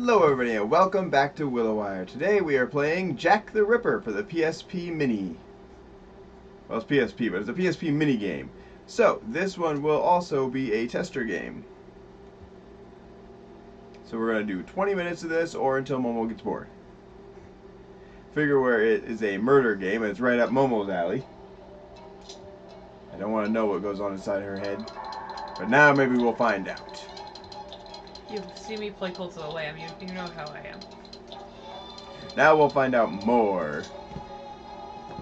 Hello everybody and welcome back to Willowier. Today we are playing Jack the Ripper for the PSP Mini. Well, it's PSP, but it's a PSP Mini game. So, this one will also be a tester game. So we're going to do 20 minutes of this or until Momo gets bored. Figure it is a murder game and it's right up Momo's alley. I don't want to know what goes on inside her head. But now maybe we'll find out. You've seen me play Cult of the Lamb. You know how I am. Now we'll find out more.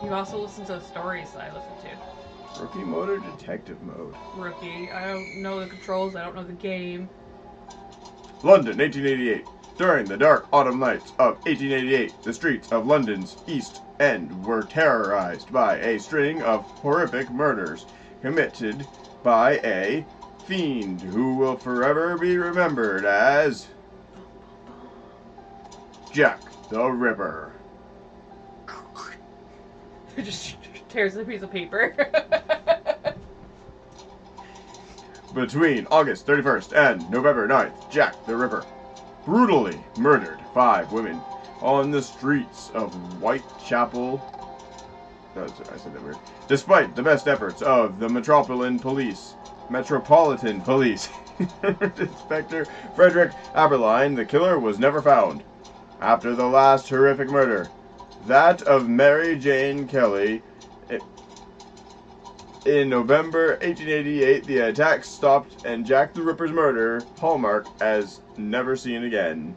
You also listen to the stories that I listen to. Rookie mode or detective mode? Rookie. I don't know the controls. I don't know the game. London, 1888. During the dark autumn nights of 1888, the streets of London's East End were terrorized by a string of horrific murders committed by a fiend who will forever be remembered as Jack the Ripper. It just tears a piece of paper. Between August 31st and November 9th, Jack the Ripper brutally murdered 5 women on the streets of Whitechapel. I said that weird. Despite the best efforts of the Metropolitan Police, Inspector Frederick Aberline, the killer was never found. After the last horrific murder, that of Mary Jane Kelly, in November 1888, the attack stopped and Jack the Ripper's murder hallmark as never seen again.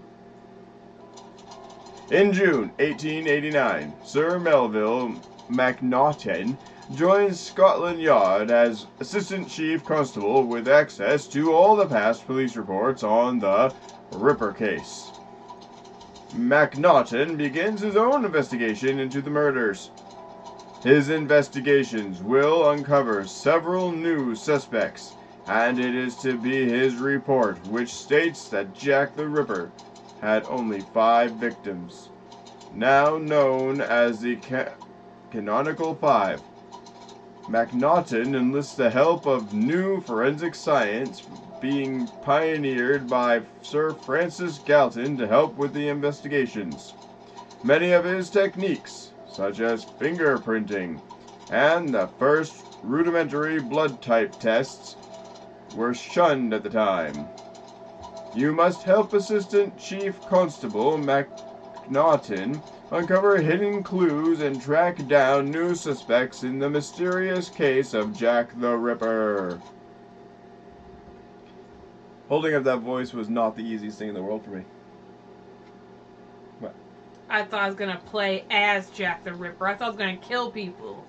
In June 1889, Sir Melville Macnaghten joined Scotland Yard as Assistant Chief Constable with access to all the past police reports on the Ripper case. Macnaghten begins his own investigation into the murders. His investigations will uncover several new suspects, and it is to be his report which states that Jack the Ripper had only 5 victims, now known as the Canonical 5. Macnaghten enlists the help of new forensic science being pioneered by Sir Francis Galton to help with the investigations. Many of his techniques, such as fingerprinting and the first rudimentary blood type tests, were shunned at the time. You must help Assistant Chief Constable Macnaghten uncover hidden clues and track down new suspects in the mysterious case of Jack the Ripper. Holding up that voice was not the easiest thing in the world for me. What? I thought I was gonna play as Jack the Ripper. I thought I was gonna kill people.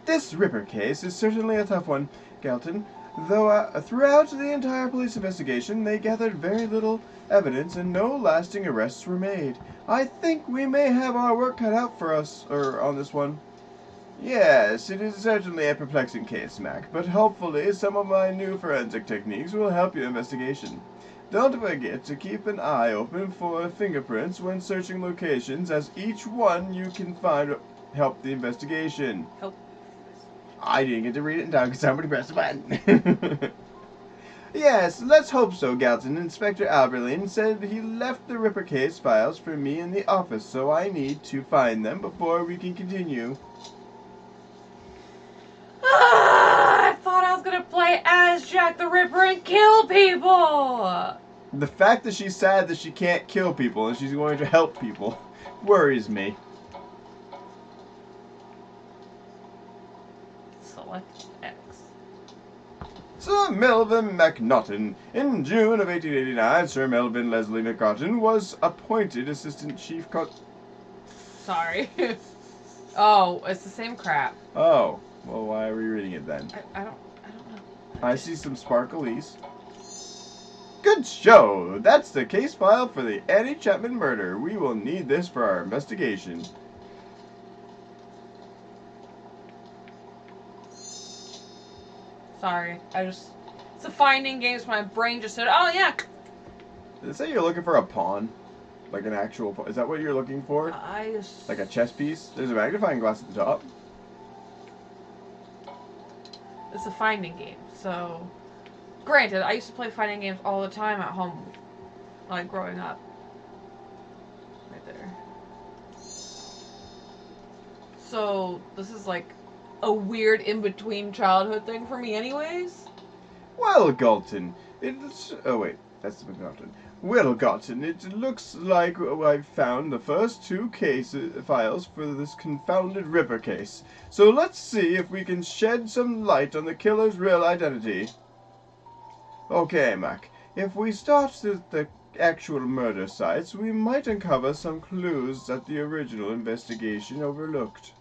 This Ripper case is certainly a tough one, Galton. Though throughout the entire police investigation, they gathered very little evidence and no lasting arrests were made. I think we may have our work cut out for us, on this one. Yes, it is certainly a perplexing case, Mac, but hopefully some of my new forensic techniques will help your investigation. Don't forget to keep an eye open for fingerprints when searching locations, as each one you can find help the investigation. Help. I didn't get to read it in time because somebody pressed the button. Yes, let's hope so, Galton. Inspector Alberline said he left the Ripper case files for me in the office, so I need to find them before we can continue. I thought I was gonna play as Jack the Ripper and kill people. The fact that she's sad that she can't kill people and she's going to help people worries me. Select X. Sir Melvin Macnaghten. In June of 1889, Sir Melvin Leslie Macnaghten was appointed Assistant Chief Sorry. Oh, it's the same crap. Oh, well, why are we reading it then? I don't know. I see some sparklies. Good show! That's the case file for the Annie Chapman murder. We will need this for our investigation. Sorry, it's a finding game, so my brain just said, oh yeah. Did it say you're looking for a pawn? Like an actual pawn? Is that what you're looking for? Like a chess piece? There's a magnifying glass at the top. It's a finding game, so... Granted, I used to play fighting games all the time at home, like growing up. Right there. So, this is like a weird in-between childhood thing for me anyways? Well, Galton, it's... Oh, wait. That's the McNaughton. Well, Galton, it looks like I've found the first two files for this confounded Ripper case. So let's see if we can shed some light on the killer's real identity. Okay, Mac. If we start at the actual murder sites, we might uncover some clues that the original investigation overlooked.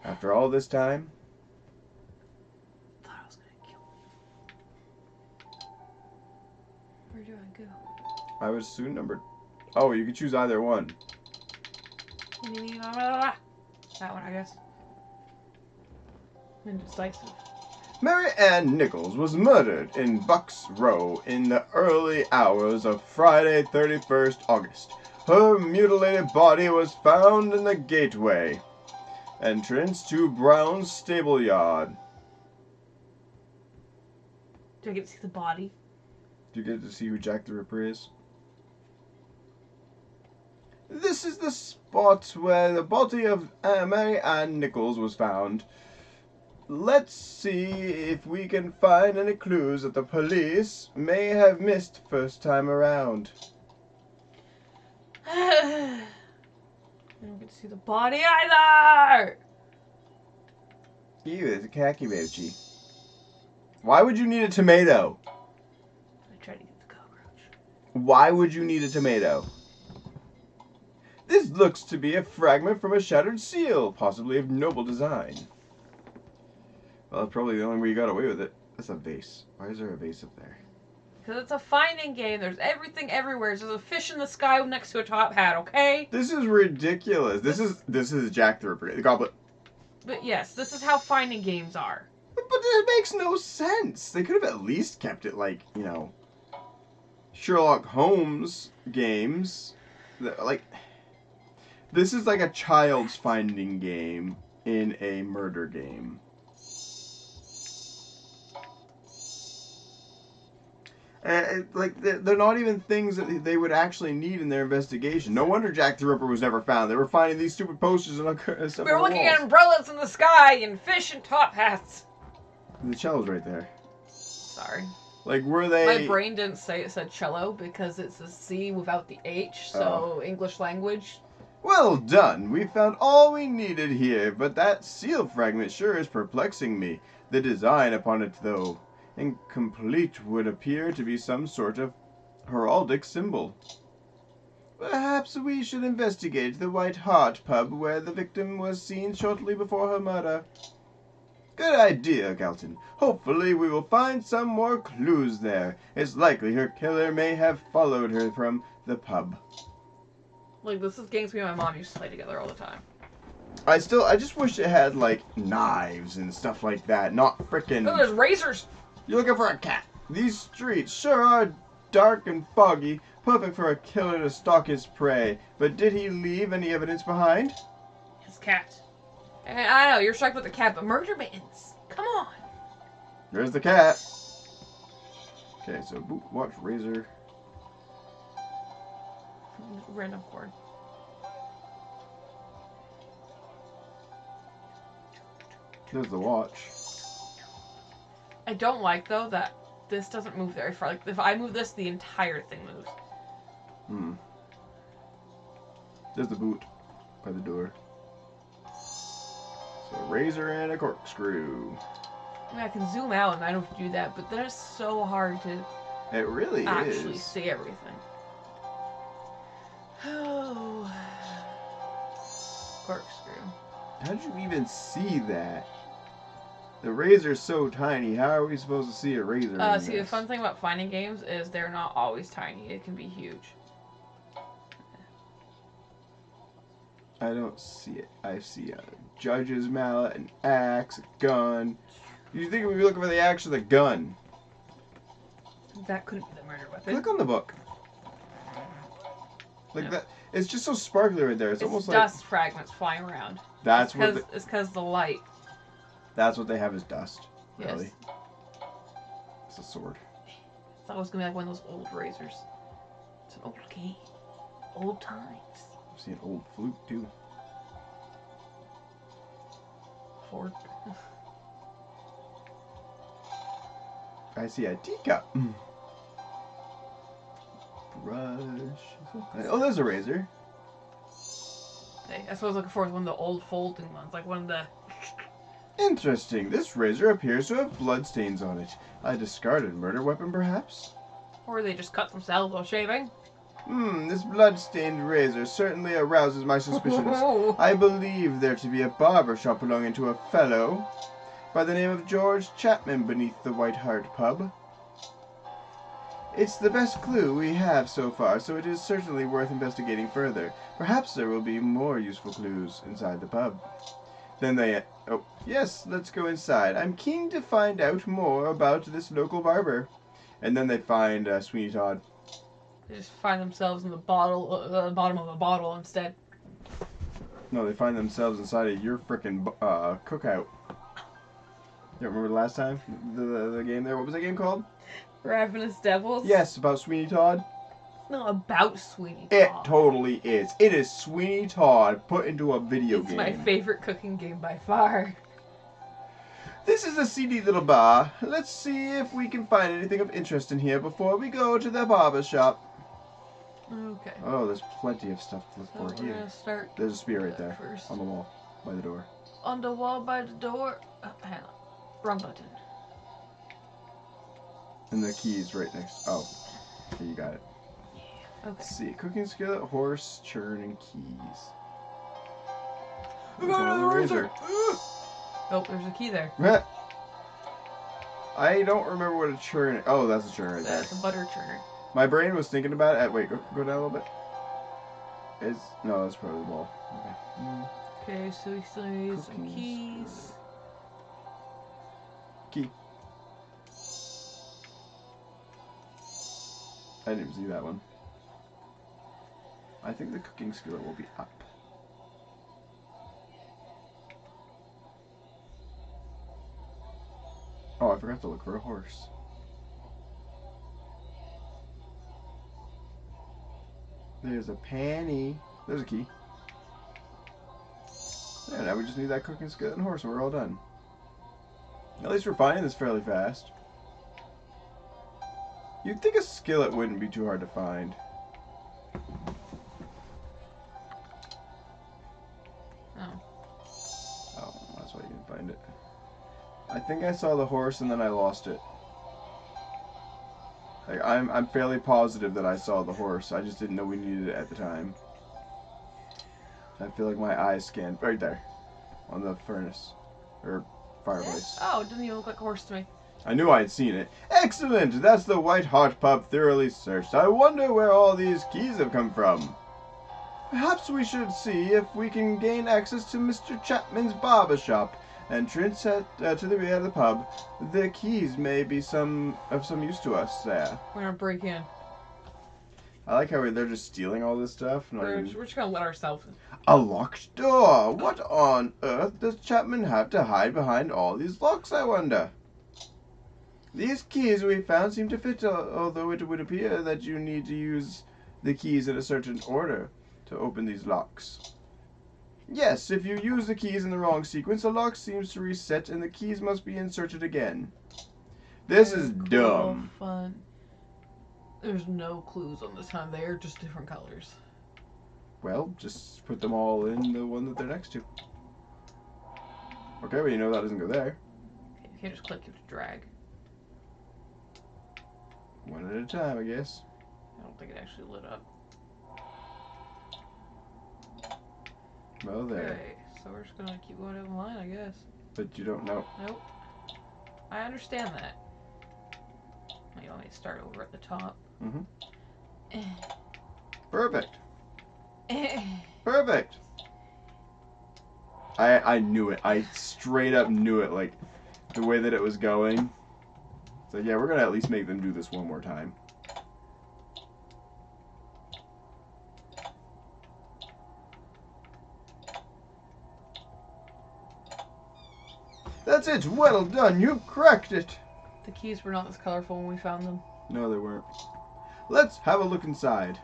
After all this time... Thought I was gonna kill me. Where do I go? I would assume number... Oh, you could choose either one. That one, I guess. Indecisive. Mary Ann Nichols was murdered in Bucks Row in the early hours of Friday, 31st August. Her mutilated body was found in the gateway entrance to Brown's stable yard. Do I get to see the body? Do you get to see who Jack the Ripper is? This is the spot where the body of Mary Ann Nichols was found. Let's see if we can find any clues that the police may have missed first time around. I don't get to see the body either! Ew, it's a khaki mochi. Why would you need a tomato? I tried to get the cockroach. Why would you need a tomato? This looks to be a fragment from a shattered seal, possibly of noble design. Well, that's probably the only way you got away with it. That's a vase. Why is there a vase up there? Because it's a finding game. There's everything everywhere. There's a fish in the sky next to a top hat, okay? This is ridiculous. This is Jack the Ripper, the goblet. But yes, this is how finding games are. But it makes no sense. They could have at least kept it like, you know, Sherlock Holmes games. Like, this is like a child's finding game in a murder game. Like, they're not even things that they would actually need in their investigation. No wonder Jack the Ripper was never found. They were finding these stupid posters and stuff. We were looking at umbrellas in the sky and fish and top hats. The cello's right there. Sorry. Like, were they... My brain didn't say it said cello because it's a C without the H, so English language. Well done. We found all we needed here, but that seal fragment sure is perplexing me. The design upon it, though, incomplete, would appear to be some sort of heraldic symbol. Perhaps we should investigate the White Hart pub where the victim was seen shortly before her murder. Good idea, Galton. Hopefully we will find some more clues there. It's likely her killer may have followed her from the pub. Like, this is games me and my mom used to play together all the time. I just wish it had, like, knives and stuff like that, not frickin'... Oh, there's razors! You're looking for a cat. These streets sure are dark and foggy, perfect for a killer to stalk his prey. But did he leave any evidence behind? His cat. And I know, you're shocked with the cat, but murder mittens. Come on. There's the cat. Okay, so boot, watch, razor. Random cord. There's the watch. I don't like, though, that this doesn't move very far. Like, if I move this, the entire thing moves. Hmm. There's the boot by the door. So a razor and a corkscrew. I mean, I can zoom out and I don't do that, but then it's so hard to It really actually is. see everything. Oh. Corkscrew. How'd you even see that? The razor's so tiny. How are we supposed to see a razor? In See, this? the fun thing about finding games is they're not always tiny. It can be huge. I don't see it. I see a judge's mallet, an axe, a gun. You think we'd be looking for the axe or the gun? That couldn't be the murder weapon. Click on the book. Like No. that. It's just so sparkly right there. It's almost like dust fragments flying around. that's It's because the light. that's what they have is dust. Yes. Really. It's a sword. I thought it was gonna be like one of those old razors. It's an old game. old times. I see an old flute too. Fork. I see a teacup. Brush. Oh, there's a razor. Hey, that's what I was looking for. Was one of the old folding ones, like one of the. Interesting. This razor appears to have bloodstains on it. A discarded murder weapon, perhaps? Or they just cut themselves while shaving. This blood-stained razor certainly arouses my suspicions. I believe there to be a barber shop belonging to a fellow by the name of George Chapman beneath the White Hart pub. It's the best clue we have so far, so it is certainly worth investigating further. Perhaps there will be more useful clues inside the pub. Then they... Oh, yes, let's go inside. I'm keen to find out more about this local barber. And then they find Sweeney Todd. They just find themselves in the bottom of a bottle instead. No, they find themselves inside of your frickin' cookout. You remember the last time? The game there? What was that game called? Ravenous Devils? Yes, about Sweeney Todd. It's not about Sweeney Todd. It totally is. It is Sweeney Todd put into a video game. It's my favorite cooking game by far. This is a seedy little bar. Let's see if we can find anything of interest in here before we go to the barber shop. Okay. Oh, there's plenty of stuff to look So for we're here. gonna start. There's a spear right there First. on the wall by the door. On the wall by the door. Oh, hang on. Wrong button. And the key's right next. Oh, okay, you got it. Okay. Let's see, cooking skillet, horse, churn, and keys. We got another razor. Oh, there's a key there. I don't remember what a churn. Oh, that's a churn right there. That's a butter churner. My brain was thinking about it. Wait, go down a little bit. No, that's probably the wall. Okay. Okay, so we still need some Cooking keys. Key. I didn't even see that one. I think the cooking skillet will be up. Oh, I forgot to look for a horse. There's a panny. There's a key. Yeah, now we just need that cooking skillet and horse and we're all done. At least we're finding this fairly fast. You'd think a skillet wouldn't be too hard to find. Oh. Oh, that's why you didn't find it. I think I saw the horse and then I lost it. Like, I'm fairly positive that I saw the horse. I just didn't know we needed it at the time. I feel like my eyes scanned right there on the furnace or fireplace. Oh, it didn't even look like a horse to me. I knew I had seen it. Excellent! That's the White Hart pub thoroughly searched. I wonder where all these keys have come from. Perhaps we should see if we can gain access to Mr. Chapman's barber shop. Entrance to the rear of the pub. The keys may be of some use to us there. We're gonna break in. I like how they're just stealing all this stuff. We're just gonna let ourselves in. A locked door. What on earth does Chapman have to hide behind all these locks, I wonder? These keys we found seem to fit, although it would appear that you need to use the keys in a certain order to open these locks. Yes, if you use the keys in the wrong sequence, the lock seems to reset and the keys must be inserted again. This is dumb. Fun. There's no clues on this time. They are just different colors. Well, just put them all in the one that they're next to. Okay, well you know that doesn't go there. Okay, you can't just click, you have to drag. One at a time, I guess. I don't think it actually lit up. Well, there. Okay, so we're just gonna keep going down the line, I guess. But you don't know. Nope. I understand that. You want me to start over at the top? Mm-hmm. Perfect. Perfect. I knew it. I straight up knew it. Like, the way that it was going. So yeah, we're gonna at least make them do this one more time. That's it. Well done. You cracked it. The keys were not this colorful when we found them. No, they weren't. Let's have a look inside.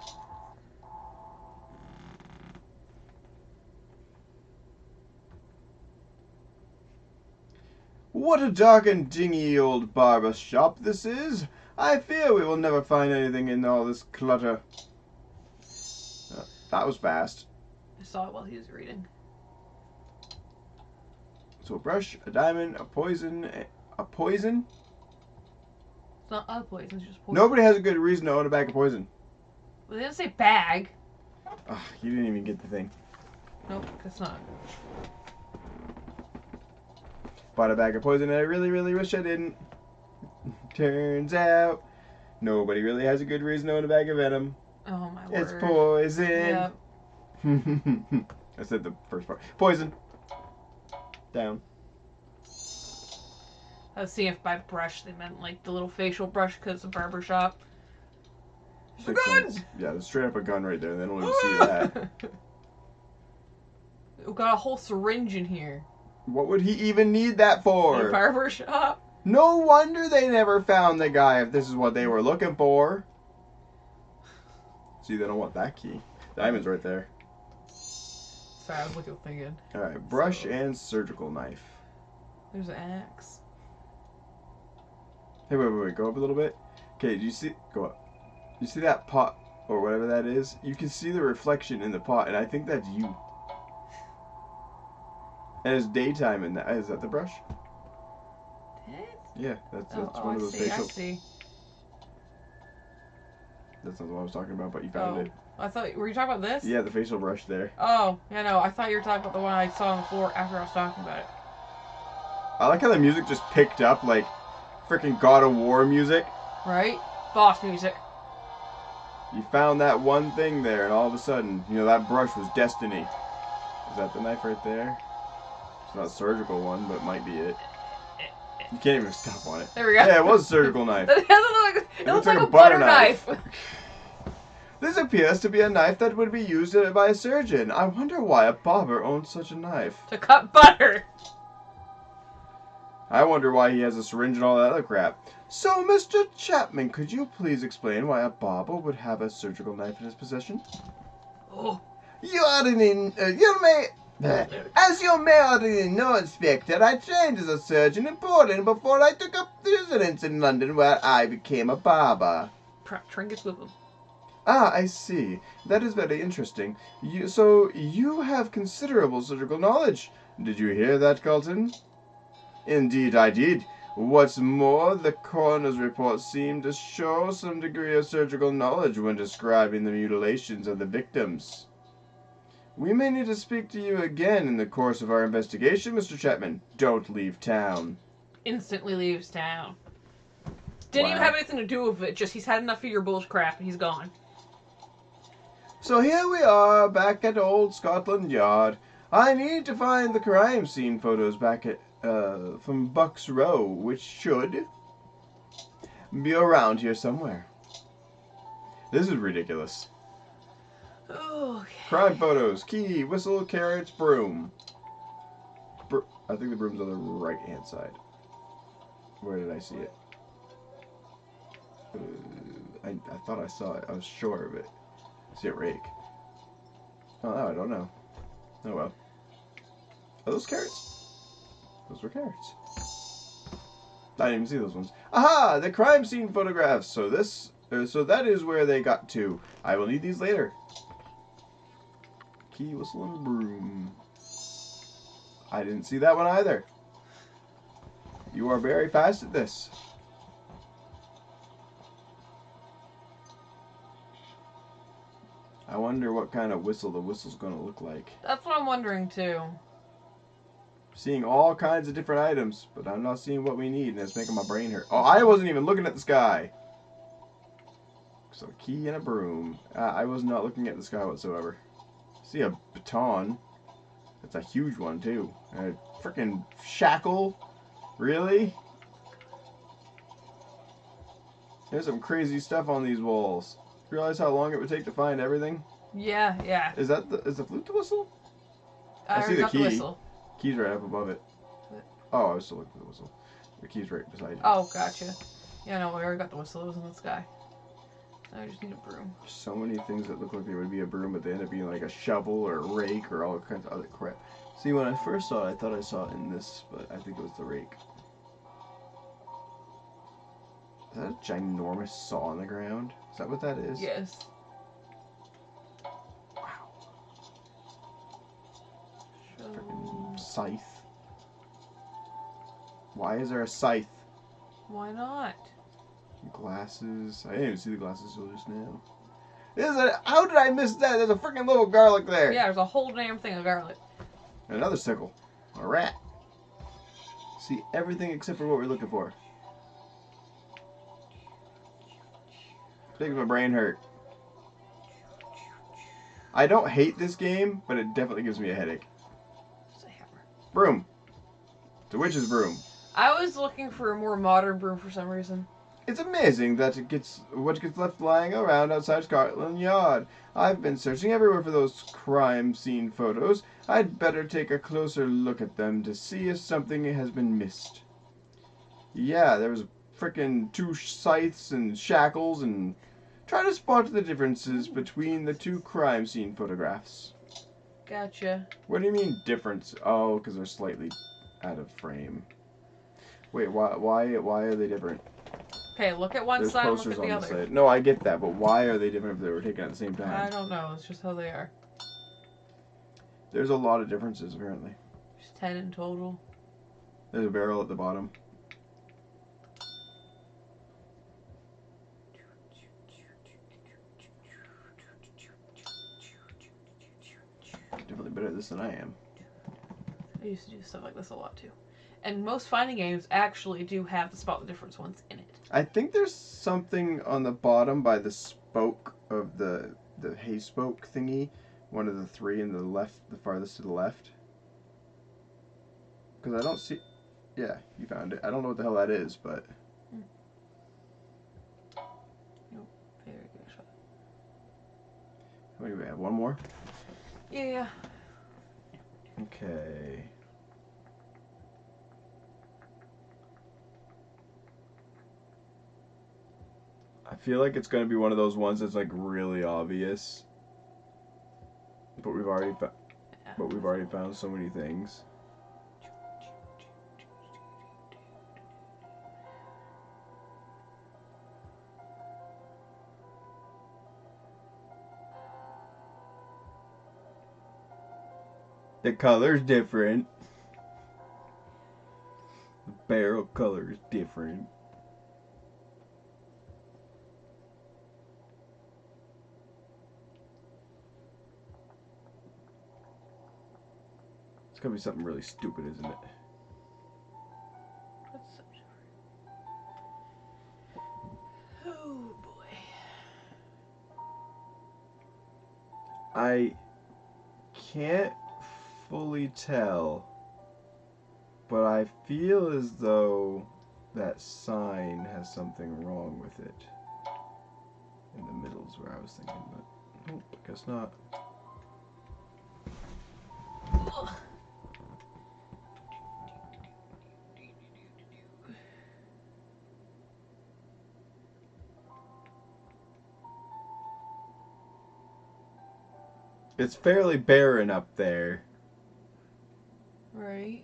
What a dark and dingy old barber shop this is. I fear we will never find anything in all this clutter. That was fast. I saw it while he was reading. So a brush, a diamond, a poison, a poison? It's not a poison, it's just poison. Nobody has a good reason to own a bag of poison. Well, they didn't say bag. Ugh, you didn't even get the thing. Nope, that's not. Bought a bag of poison and I really, really wish I didn't. Turns out, nobody really has a good reason to own a bag of venom. Oh my word. It's poison. Yep. I said the first part. Poison. Down. I was seeing if by brush they meant like the little facial brush because it's a barber shop. The gun! Yeah, there's straight up a gun right there. They don't even see that. We got a whole syringe in here. What would he even need that for? A barber shop. No wonder they never found the guy if this is what they were looking for. See, they don't want that key. Diamond's right there. Sorry, I was looking at the thing again. Alright, brush and surgical knife. There's an axe. Hey, wait, go up a little bit. Okay, do you see? Go up. You see that pot, or whatever that is? You can see the reflection in the pot, and I think that's you. And it's daytime in that. Is that the brush? Yeah, that's one of those facial. I see. That's not the one I was talking about, but you found it. I thought, were you talking about this? Yeah, the facial brush there. Oh, yeah, no, I thought you were talking about the one I saw on the floor after I was talking about it. I like how the music just picked up like freaking God of War music. Right? Boss music. You found that one thing there, and all of a sudden, you know, that brush was destiny. Is that the knife right there? It's not a surgical one, but it might be it. You can't even stop on it. There we go. Yeah, it was a surgical knife. It looks like a butter knife. This appears to be a knife that would be used by a surgeon. I wonder why a barber owns such a knife. To cut butter. I wonder why he has a syringe and all that other crap. So, Mr. Chapman, could you please explain why a barber would have a surgical knife in his possession? Oh. As you may already know, Inspector, I trained as a surgeon in Portland before I took up residence in London, where I became a barber. Trinkets with them. Ah, I see. That is very interesting. So you have considerable surgical knowledge. Did you hear that, Carlton? Indeed, I did. What's more, the coroner's report seemed to show some degree of surgical knowledge when describing the mutilations of the victims. We may need to speak to you again in the course of our investigation, Mr. Chapman. Don't leave town. Instantly leaves town. Didn't even have anything to do with it, just he's had enough of your bullcrap and he's gone. So here we are, back at old Scotland Yard. I need to find the crime scene photos back at, from Buck's Row, which should be around here somewhere. This is ridiculous. Okay. Crime photos, key, whistle, carrots, broom. I think the broom's on the right-hand side. Where did I see it? I thought I saw it. I was sure of it. I see a rake. Oh, I don't know. Oh well. Are those carrots? Those were carrots. I didn't even see those ones. Aha! The crime scene photographs. So that is where they got to. I will need these later. Key, whistle, and broom. I didn't see that one either. You are very fast at this. I wonder what kind of whistle the whistle's going to look like. That's what I'm wondering too. Seeing all kinds of different items, but I'm not seeing what we need, and it's making my brain hurt. Oh, I wasn't even looking at the sky. So a key and a broom. I was not looking at the sky whatsoever. See a baton. That's a huge one too. A freaking shackle. Really? There's some crazy stuff on these walls. Realize how long it would take to find everything? Yeah. Is the flute the whistle? I see the key. The whistle. Key's right up above it. Oh, I was still looking for the whistle. The key's right beside you. Oh, gotcha. Yeah, no, we already got the whistle. It was in the sky. I just need a broom. So many things that look like they would be a broom, but they end up being like a shovel or a rake or all kinds of other crap. See, when I first saw it, I thought I saw it in this, but I think it was the rake. Is that a ginormous saw on the ground? Is that what that is? Yes. Wow. So... Freaking scythe. Why is there a scythe? Why not? Glasses. I didn't even see the glasses till just now. How did I miss that? There's a freaking little garlic there. Yeah, there's a whole damn thing of garlic. And another sickle. A rat. See everything except for what we're looking for. Making my brain hurt. I don't hate this game, but it definitely gives me a headache. It's a hammer. Broom. It's a witch's broom. I was looking for a more modern broom for some reason. It's amazing that what gets left lying around outside Scotland Yard. I've been searching everywhere for those crime scene photos. I'd better take a closer look at them to see if something has been missed. Yeah, there was frickin' 2 scythes and shackles, and try to spot the differences between the 2 crime scene photographs. Gotcha. What do you mean difference? Oh, because they're slightly out of frame. Wait, why are they different? Okay, look at one There's side and look posters at the on other. side. No, I get that, but why are they different if they were taken at the same time? I don't know. It's just how they are. There's a lot of differences, apparently. There's 10 in total. There's a barrel at the bottom. Definitely better at this than I am. I used to do stuff like this a lot too. And most fighting games actually do have the spot the difference ones in it. I think there's something on the bottom by the spoke of the hay spoke thingy. One of the 3 in the left, the farthest to the left. Because I don't see... Yeah, you found it. I don't know what the hell that is, but... Nope. Very good shot. What do we have? One more? Yeah. Okay. I feel like it's going to be one of those ones that's like really obvious. But we've already found so many things. The color's different. The barrel color is different. It's gonna be something really stupid, isn't it? What's so different? Oh boy. I can't fully tell, but I feel as though that sign has something wrong with it. In the middle is where I was thinking, but nope, I guess not. Ugh. It's fairly barren up there. Right.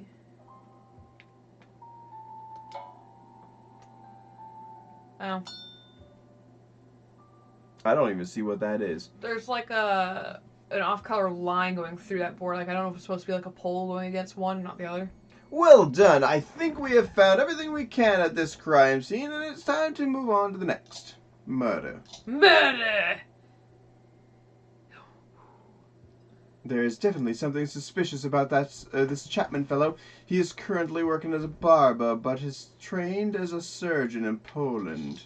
Oh. I don't even see what that is. There's like an off-color line going through that board. Like I don't know if it's supposed to be like a pole going against one, not the other. Well done. I think we have found everything we can at this crime scene, and it's time to move on to the next. Murder. Murder! There is definitely something suspicious about this Chapman fellow. He is currently working as a barber, but is trained as a surgeon in Poland.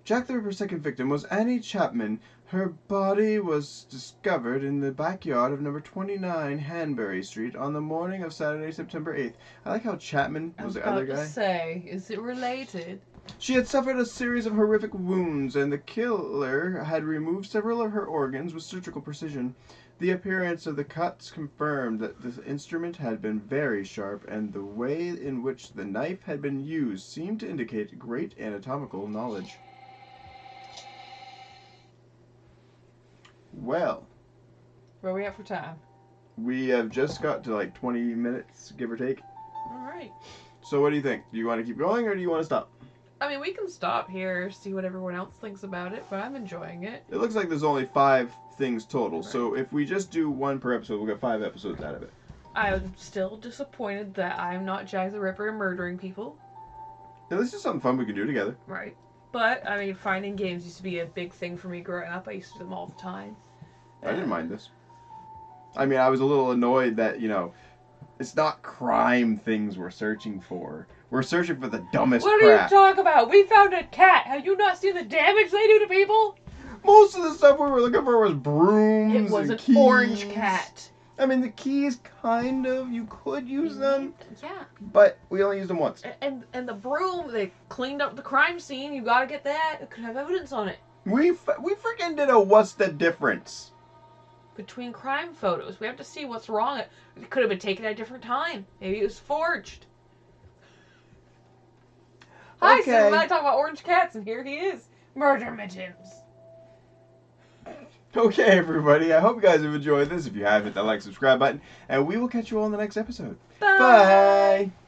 Jack the Ripper's second victim was Annie Chapman. Her body was discovered in the backyard of number 29 Hanbury Street on the morning of Saturday, September 8th. I like how Chapman was the other guy. I was about to say, is it related? She had suffered a series of horrific wounds, and the killer had removed several of her organs with surgical precision. The appearance of the cuts confirmed that the instrument had been very sharp, and the way in which the knife had been used seemed to indicate great anatomical knowledge. Well, Where are we at for time? we have just got to like 20 minutes, give or take. Alright. So what do you think? Do you want to keep going or do you want to stop? I mean, we can stop here, see what everyone else thinks about it, but I'm enjoying it. It looks like there's only 5 things total, so if we just do 1 per episode, we'll get 5 episodes out of it. I'm still disappointed that I'm not Jack the Ripper and murdering people. Now, this is something fun we can do together. Right. But, I mean, finding games used to be a big thing for me growing up. I used to do them all the time. I didn't mind this. I mean, I was a little annoyed that, it's not crime things we're searching for. We're searching for the dumbest What crap. are you talking about? We found a cat. Have you not seen the damage they do to people? Most of the stuff we were looking for was brooms It was and an keys. orange cat. I mean, the keys, kind of, you could use them, Yeah. but we only used them once. And the broom, they cleaned up the crime scene. You gotta get that. It could have evidence on it. We freaking did a what's the difference? Between crime photos, we have to see what's wrong. It could have been taken at a different time. Maybe it was forged. Hi, Okay. so I talk about orange cats, and here he is. Murder mittens. Okay, everybody. I hope you guys have enjoyed this. If you have, hit that like, subscribe button, and we will catch you all in the next episode. Bye. Bye.